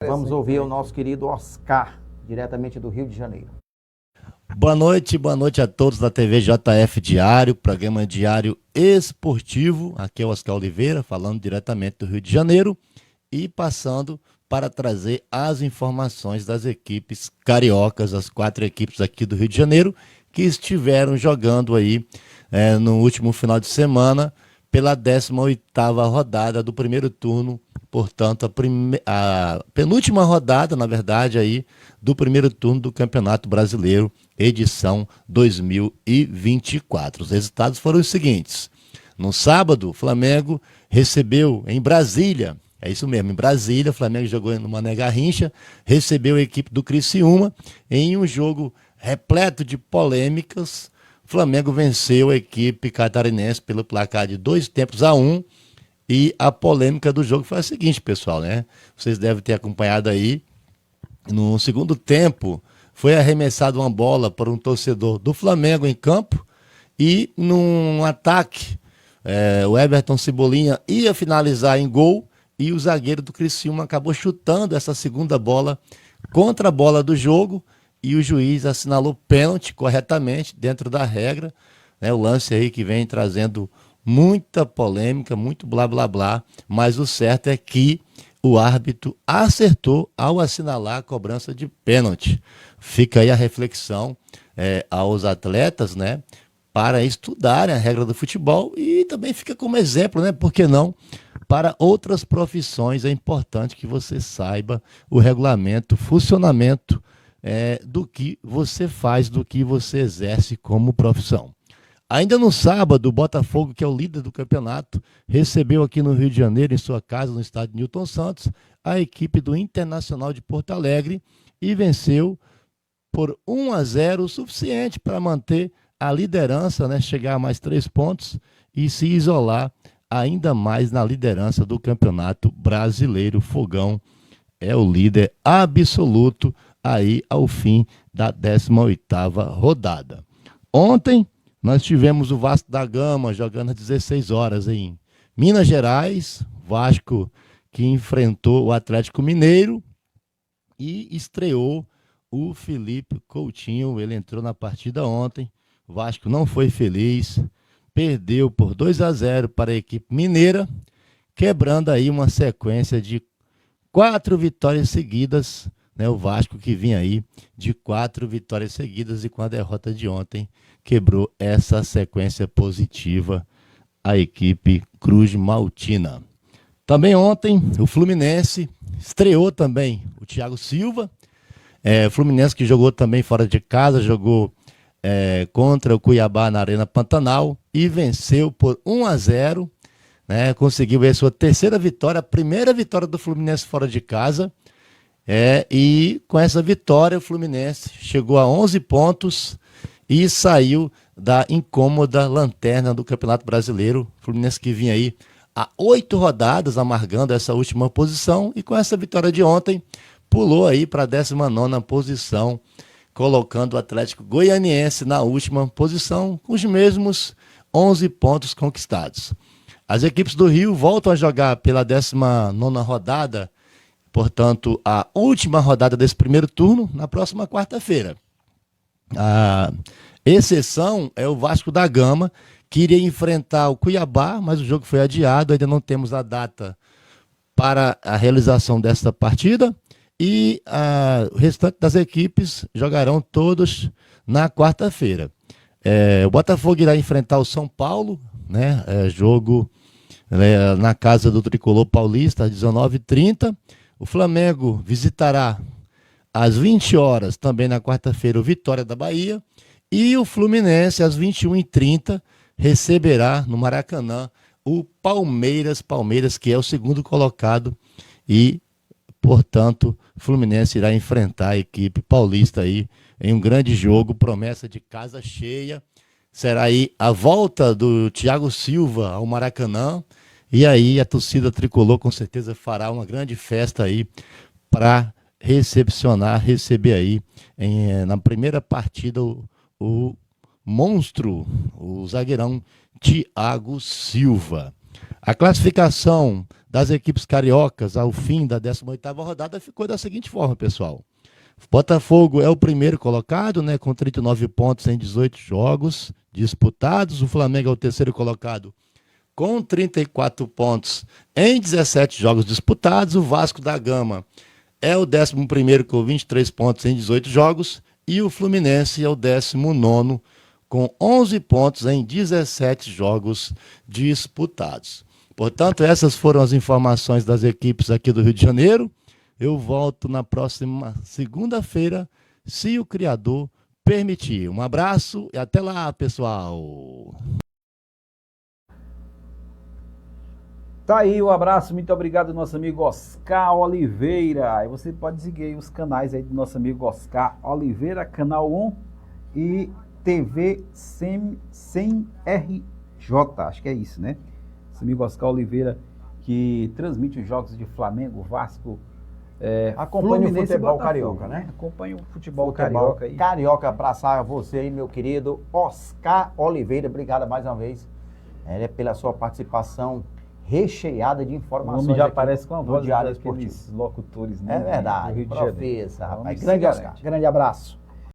Vamos ouvir o nosso querido Oscar, diretamente do Rio de Janeiro. Boa noite a todos da TV JF Diário, programa diário esportivo. Aqui é o Oscar Oliveira, falando diretamente do Rio de Janeiro e passando para trazer as informações das equipes cariocas, as 4 equipes aqui do Rio de Janeiro, que estiveram jogando aí no último final de semana pela 18ª rodada do primeiro turno, portanto, a penúltima rodada, na verdade, aí, do primeiro turno do Campeonato Brasileiro, edição 2024. Os resultados foram os seguintes. No sábado, o Flamengo recebeu em Brasília, é isso mesmo, em Brasília, o Flamengo jogou no Mané Garrincha, recebeu a equipe do Criciúma em um jogo repleto de polêmicas. O Flamengo venceu a equipe catarinense pelo placar de 2-1, e a polêmica do jogo foi a seguinte, pessoal, né? Vocês devem ter acompanhado aí. No segundo tempo, foi arremessada uma bola por um torcedor do Flamengo em campo e num ataque, o Everton Cebolinha ia finalizar em gol e o zagueiro do Criciúma acabou chutando essa segunda bola contra a bola do jogo e o juiz assinalou pênalti corretamente, dentro da regra, né? O lance aí que vem trazendo muita polêmica, muito blá blá blá, mas o certo é que o árbitro acertou ao assinalar a cobrança de pênalti. Fica aí a reflexão aos atletas, né, para estudarem a regra do futebol e também fica como exemplo, né, por que não, para outras profissões. É importante que você saiba o regulamento, o funcionamento do que você faz, do que você exerce como profissão. Ainda no sábado, o Botafogo, que é o líder do campeonato, recebeu aqui no Rio de Janeiro, em sua casa, no estádio Newton Santos, a equipe do Internacional de Porto Alegre e venceu por 1-0, o suficiente para manter a liderança, né, chegar a mais 3 pontos e se isolar ainda mais na liderança do Campeonato Brasileiro. Fogão é o líder absoluto aí ao fim da 18ª rodada. Ontem, nós tivemos o Vasco da Gama jogando às 16 horas em Minas Gerais, Vasco que enfrentou o Atlético Mineiro e estreou o Felipe Coutinho. Ele entrou na partida ontem, o Vasco não foi feliz, perdeu por 2-0 para a equipe mineira, quebrando aí uma sequência de 4 vitórias seguidas, né? O Vasco que vinha aí de 4 vitórias seguidas e com a derrota de ontem quebrou essa sequência positiva a equipe Cruz Maltina. Também ontem o Fluminense estreou também o Thiago Silva, o Fluminense que jogou também fora de casa, jogou contra o Cuiabá na Arena Pantanal e venceu por 1-0, né? Conseguiu a sua terceira vitória, a primeira vitória do Fluminense fora de casa. E com essa vitória o Fluminense chegou a 11 pontos e saiu da incômoda lanterna do Campeonato Brasileiro. O Fluminense que vinha aí há 8 rodadas amargando essa última posição e com essa vitória de ontem pulou aí para a 19ª posição, colocando o Atlético Goianiense na última posição com os mesmos 11 pontos conquistados. As equipes do Rio voltam a jogar pela 19ª rodada, portanto, a última rodada desse primeiro turno, na próxima quarta-feira. A exceção é o Vasco da Gama, que iria enfrentar o Cuiabá, mas o jogo foi adiado, ainda não temos a data para a realização desta partida. E o restante das equipes jogarão todos na quarta-feira. O Botafogo irá enfrentar o São Paulo, né? Jogo na casa do Tricolor Paulista, às 19h30. O Flamengo visitará às 20 horas, também na quarta-feira, o Vitória da Bahia. E o Fluminense, às 21h30, receberá no Maracanã o Palmeiras, que é o segundo colocado. E, portanto, o Fluminense irá enfrentar a equipe paulista aí em um grande jogo, promessa de casa cheia. Será aí a volta do Thiago Silva ao Maracanã. E aí a torcida tricolor com certeza fará uma grande festa aí para receber aí na primeira partida o monstro, o zagueirão Thiago Silva. A classificação das equipes cariocas ao fim da 18ª rodada ficou da seguinte forma, pessoal. Botafogo é o primeiro colocado, né, com 39 pontos em 18 jogos disputados. O Flamengo é o terceiro colocado com 34 pontos em 17 jogos disputados. O Vasco da Gama é o 11º com 23 pontos em 18 jogos. E o Fluminense é o 19º com 11 pontos em 17 jogos disputados. Portanto, essas foram as informações das equipes aqui do Rio de Janeiro. Eu volto na próxima segunda-feira, se o Criador permitir. Um abraço e até lá, pessoal. Tá aí o abraço, muito obrigado, nosso amigo Oscar Oliveira. E você pode seguir aí os canais aí do nosso amigo Oscar Oliveira, Canal 1 e TV sem RJ, acho que é isso, né? Nosso amigo Oscar Oliveira, que transmite os jogos de Flamengo, Vasco, Acompanhe o Fluminense e futebol Botafogo, carioca, né? Acompanhe o futebol carioca aí. Carioca, abraçar você aí, meu querido Oscar Oliveira. Obrigado mais uma vez pela sua participação recheada de O informações. nome já aqui aparece com a no voz Diário daqueles Esportivo. locutores, né? É do verdade, Rio de Janeiro. professa, Então, rapaz. se Grande garante. Oscar, grande abraço.